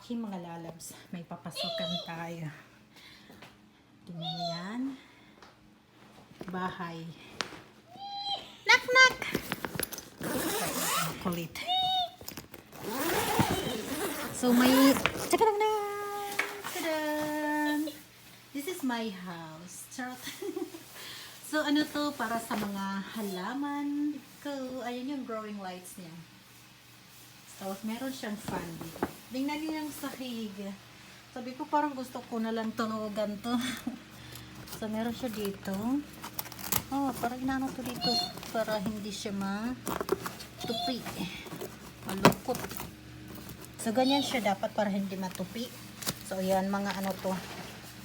aking mga lalabs. May papasukan tayo. Tingnan mo yan. Bahay. Knock, knock! Kulit. So, may... Tadaan! This is my house. Charot. So, ano to? Para sa mga halaman ko. Ayan yung growing lights niya. Tapos, meron siyang fan dito. Tingnan niyo yung sahig. Sabi ko, parang gusto ko na lang tunugan to. So, meron siya dito. Oh, parang inaano to dito para hindi siya matupi. Malukot. So, ganyan siya dapat para hindi matupi. So, yan, mga ano to.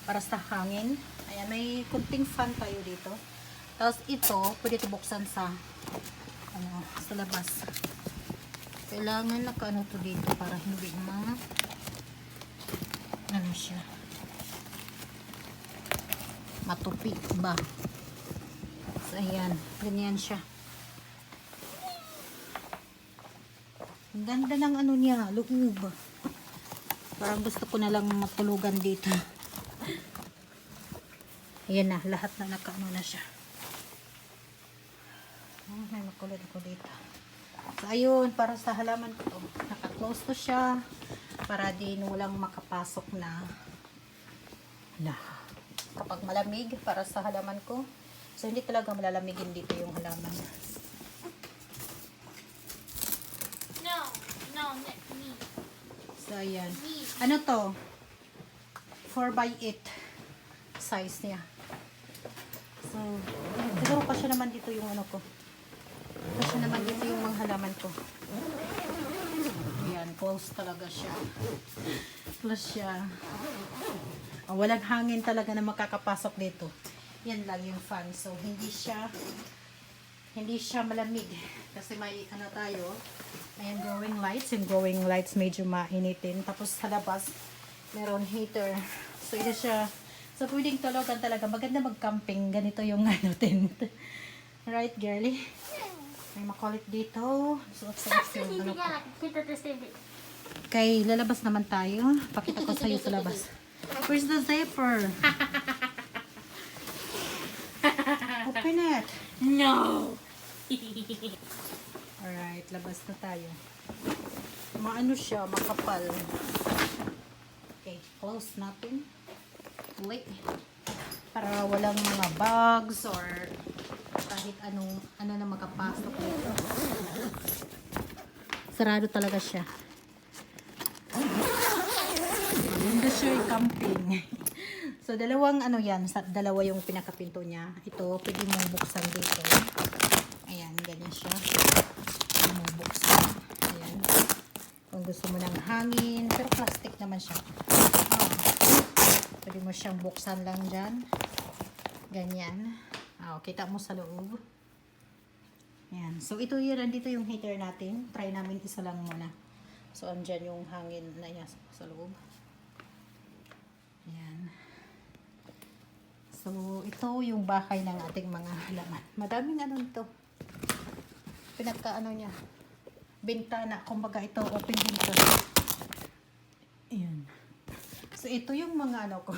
Para sa hangin. Ayan, may kunting fan tayo dito. Tapos, ito, pwede ito buksan sa sa labas. Kailangan naka-ano to dito para hindi ano siya matupi ba. So, ayan. Ganyan siya. Ang ganda ng ano niya. Loob. Parang gusto ko na lang matulugan dito. Ayan na. Lahat na naka-ano na siya. Oh, may makulit ako dito. So, ayun. Para sa halaman ko to. Naka-close to siya. Para din walang makapasok na kapag malamig para sa halaman ko. So, hindi talaga malalamigin dito yung halaman. No, me. So, ayan. Ano to? 4x8 size niya. So, siguro pa siya naman dito yung ano ko. Pa siya naman dito yung mga halaman ko. Ayan, close talaga siya. Plus siya. Oh, walang hangin talaga na makakapasok dito. Yan lang yung fan. So, hindi siya malamig. Kasi may ano tayo. Ayan, growing lights. Yung growing lights medyo mainitin. Tapos sa labas, meron heater. So, ito siya. So, pwedeng tulugan talaga. Maganda mag-camping. Ganito yung ano, tent. Right, girly? May makulit dito. Suot sa yung ano ko. Kay lalabas naman tayo. Pakita ko sa'yo sa labas. Where's the zipper? Open it. No. Alright, labas na tayo. Maano siya, makapal. Okay, close natin. Wait. Para walang mga bugs or kahit ano na makapasok dito. Sarado talaga siya. Maganda siya yung camping. So, dalawang ano yan. Dalawa yung pinakapinto niya. Ito, pwede mong buksan dito. Ayan, ganyan siya. Pwede mong buksan. Ayan. Kung gusto mo ng hangin. Pero plastic naman siya. Oh. Pwede mo siyang buksan lang dyan. Ganyan. Oh, kita mo sa loob. Ayan. So, ito yun. Andito yung heater natin. Try namin isa lang muna. So, andyan yung hangin na yan sa loob. Ayan. So, ito yung bahay ng ating mga halaman. Madaming ano ito. Pinagka ano niya. Bintana. Kumbaga ito, open dito. Ayan. So, ito yung mga ano ko.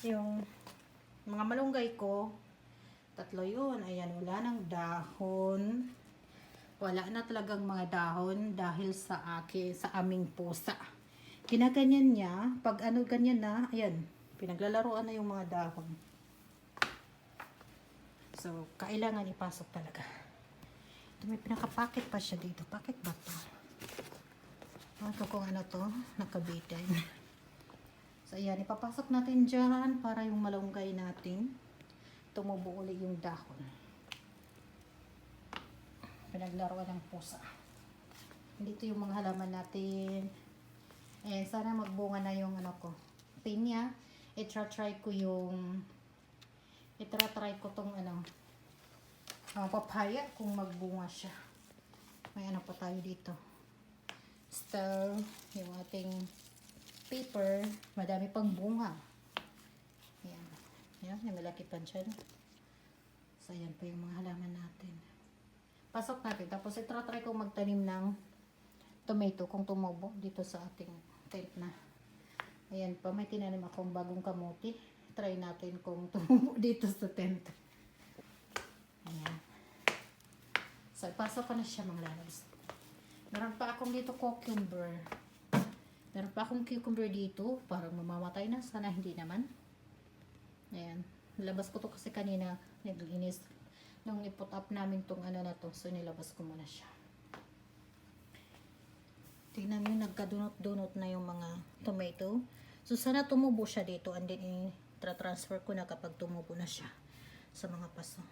Yung mga malunggay ko. Tatlo yun. Ayan, wala nang dahon. Wala na talagang mga dahon dahil sa aming pusa. Ginaganyan niya. Pag ano ganyan na, ayan. Pinaglalaroan na yung mga dahon. So, kailangan ipasok talaga. Ito may pinakapakit pa siya dito. Pakit ba ito? Ito kung ano to. Nakabitin. So, ayan. Ipapasok natin dyan para yung malunggay natin tumubo ulit yung dahon. Pinaglaruan ng pusa. Dito yung mga halaman natin. Ayan. Sana magbunga na yung ano ko. Pinya. Itra-try ko tong ano papaya kung magbunga siya. May ano pa tayo dito. Still, yung ating paper, madami pang bunga. Ayan. Ayan, may malaki pa dyan. So, ayan pa yung mga halaman natin. Pasok natin. Tapos, itra-try ko magtanim ng tomato kung tumubo dito sa ating tent na. Ayan pa, may tinanim akong bagong kamuti. Try natin kung tumubo dito sa tent. Ayan. So, ipasok ko na siya mga lalabs. Meron pa akong dito cucumber. Meron pa akong cucumber dito. Parang mamamatay na. Sana hindi naman. Ayan. Nilabas ko to kasi kanina. Naglinis. Nung i-put up namin tong ano na to. So, nilabas ko muna siya. Tingnan nyo, nagka-dunot-dunot na yung mga tomato. So, sana tumubo siya dito. And then, i-transfer ko na kapag tumubo na siya sa mga paso.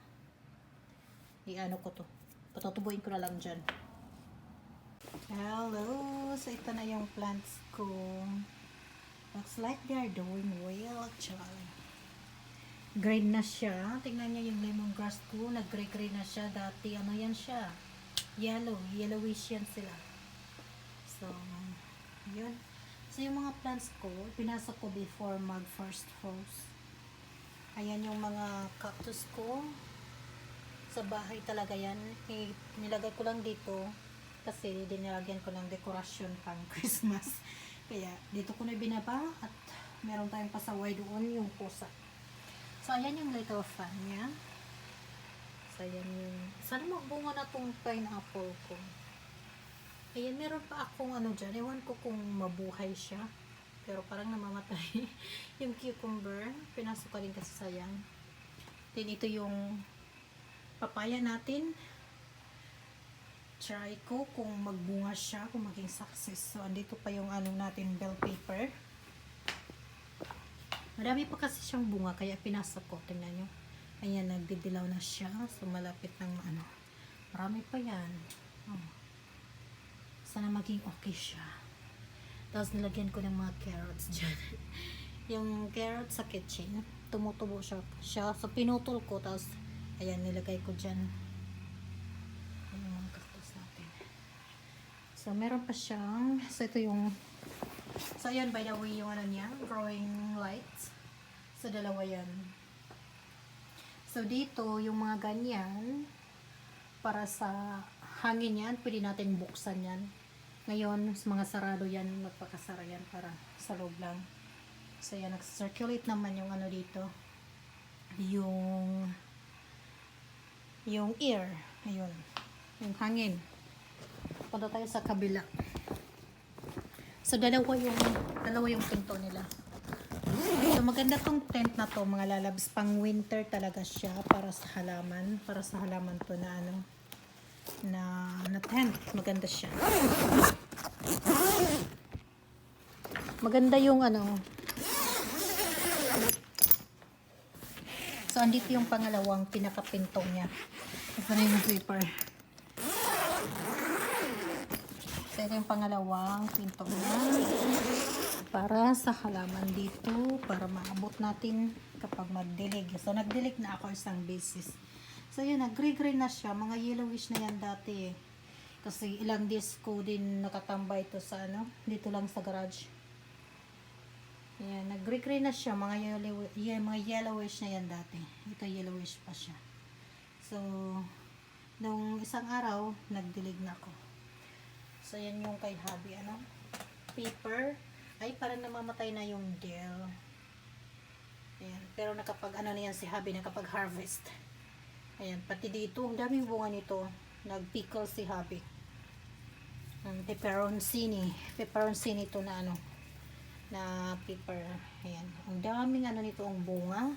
I-ano ko to. Patutubuin ko na lang dyan. Hello! So, ito na yung plants ko. Looks like they are doing well, actually. Green na siya. Tingnan niya yung lemongrass ko. Nag-gray-gray na siya. Dati, ano yan siya? Yellow. Yellowish yan sila. So, yun. So, yung mga plants ko, pinasok ko before mag-first frost. Ayan yung mga cactus ko. Sa bahay talaga yan. Nilagay ko lang dito kasi dinilagyan ko ng dekorasyon pang Christmas. Kaya dito ko na binaba at meron tayong pasaway doon yung pusa. So ayan yung little fan niya. So ayan yung, sana magbunga na tong pineapple ko. Ayan, meron pa akong ano dyan. Ewan ko kung mabuhay siya. Pero parang namamatay. Yung cucumber, pinasok ko rin kasi sayang. Then ito yung papaya natin. Try ko kung magbunga siya, kung maging success. So, andito pa yung ano natin, bell pepper. Marami pa kasi siyang bunga, kaya pinasok ko. Tingnan nyo. Ayan, nagdidilaw na siya. So, malapit ng ano. Marami pa yan. Oh. Sana maging okay siya. Tapos, nilagyan ko ng mga carrots dyan. Yung carrots sa kitchen, tumutubo siya. So, pinutol ko. Tapos, ayan, nilagay ko dyan. Ayan yung mga cactus natin. So, meron pa siyang, so ito yung, so ayan, by the way, yung ano niya, growing lights. So, dalawa yan. So, dito, yung mga ganyan, para sa hangin yan, pwede natin buksan yan. Ngayon, sa mga sarado yan, magpakasara yan para sa loob lang. So, yan, nag-circulate naman yung ano dito. Yung air. Ayun. Yung hangin. Punta tayo sa kabila. So, dalawa yung pinto nila. So, maganda tong tent na to, mga lalabs. Pang winter talaga siya para sa halaman. Para sa halaman to na ano, na tent. Maganda siya. Maganda yung ano. So, andito yung pangalawang pinakapintong niya. Ito na yung paper. So, ito yung pangalawang pintong niya. Para sa halaman dito. Para maabot natin kapag magdilig. So, nagdilig na ako isang beses. So, yun, nag-gray-gray na siya. Mga yellowish na yan dati eh. Kasi ilang days ko din nakatambay ito sa ano. Dito lang sa garage. Ayan, nag-gray-gray na siya. Mga yellowish na yan dati. Ito yellowish pa siya. So, nung isang araw, nagdilig na ako. So, yan yung kay hubby, ano? Paper. Ay, parang namamatay na yung dill. Ayan. Pero nakapag, ano na yan si hubby, nakapag-harvest. Ayan, pati dito, ang daming bunga nito. Nag-pickle si hubby. Peperoncini. Peperoncini to na ano, na pepper. Ayan. Ang daming ano nito ang bunga.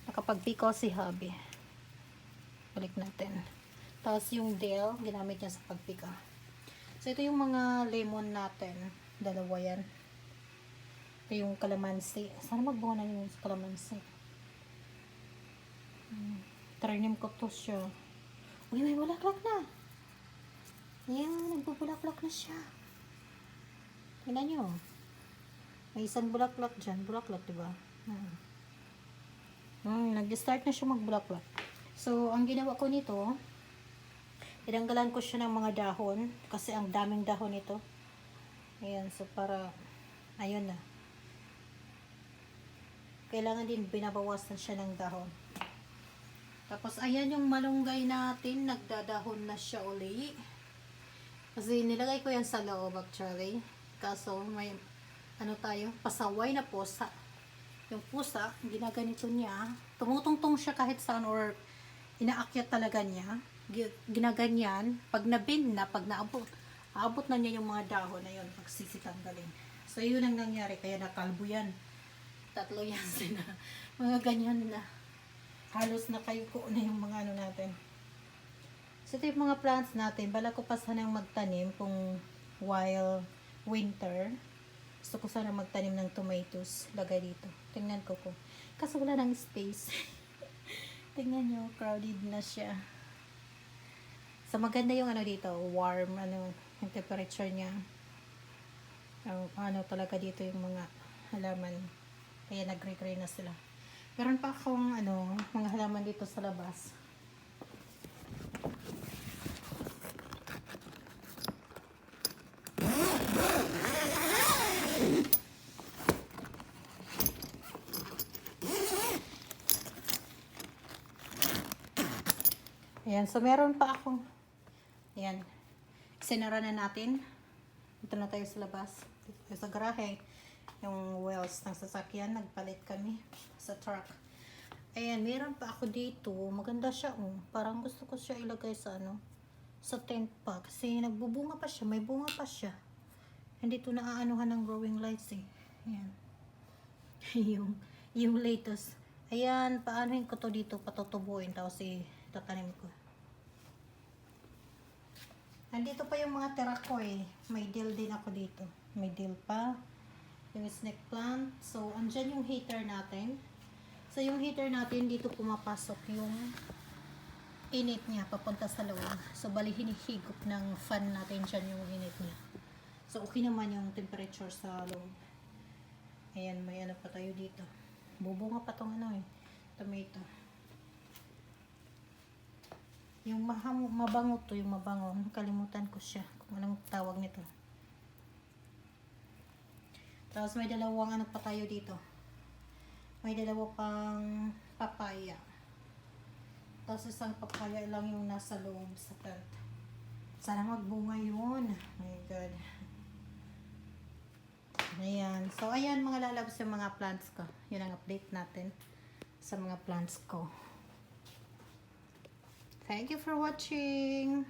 Nakapag-pickle si hubby. Balik natin. Tapos yung dill, ginamit niya sa pag-pickle. So, ito yung mga lemon natin. Dalawa yan. Ito yung calamansi. Sana magbunga na yung calamansi. Trinim ko to siya. Uy, may bulaklak na. Ayan, nagbubulaklak na siya. Tingnan nyo. May isang bulaklak dyan. Bulaklak, diba? Nag-start na siya magbulaklak. So, ang ginawa ko nito, tinanggalan ko siya ng mga dahon. Kasi ang daming dahon nito. Ayan, so para, ayun na. Kailangan din binabawasan siya ng dahon. Tapos, ayan yung malunggay natin. Nagdadahon na siya uli. Kasi nilagay ko yan sa loob actually. Kaso, may ano tayo, pasaway na pusa. Yung pusa, ginaganito niya, tumutungtong siya kahit saan or inaakyat talaga niya. Ginaganyan, pag nabend na, pag aabot na niya yung mga dahon na yun, pagsisitanggalin. So, yun ang nangyari, kaya nakalbo yan. 3 yan sila. Mga ganyan na. Halos nakayuko na yung mga ano natin. So, ito yung mga plants natin. Bala ko pa sanang magtanim kung while winter. Gusto ko sana magtanim ng tomatoes. Lagay dito. Tingnan ko po. Kaso wala nang space. Tingnan nyo, crowded na siya. So, maganda yung ano dito, warm, ano, yung temperature niya. Ano talaga dito yung mga halaman. Kaya nagre-gray na sila. Meron pa akong, ano, mga halaman dito sa labas. Ayan, so meron pa akong, ayan, sinara na natin. Dito na tayo sa labas. Dito tayo sa garahe. Yung wheels ng sasakyan, nagpalit kami sa truck. Ayan, meron pa ako dito. Maganda siya, oh. Parang gusto ko siya ilagay sa ano, sa tent pa. Kasi nagbubunga pa siya, may bunga pa siya. Hindi to naaanuhan ng growing lights eh. Ayan. yung latest. Ayan, paanohin ko to dito, patutubuin. Tapos tatanim ko. Nandito pa yung mga tira ko eh. May dill din ako dito. May dill pa. Yung snake plant. So, andyan yung heater natin. So, yung heater natin, dito pumapasok yung init niya papunta sa loob. So, bali hinihigop ng fan natin dyan yung init niya. So, okay naman yung temperature sa loob. Ayan, may ano pa tayo dito. Bubunga pa tong ano eh. Tomato. Yung mabango to, yung mabango. Nakalimutan ko siya. Kung anong tawag nito. Tapos may dalawang ano pa tayo dito. May dalawa pang papaya. Tapos isang papaya lang yung nasa loob sa plant. Sana magbunga yun. Oh my God. Ayan. So, ayan mga lalabas yung mga plants ko. Yun ang update natin sa mga plants ko. Thank you for watching.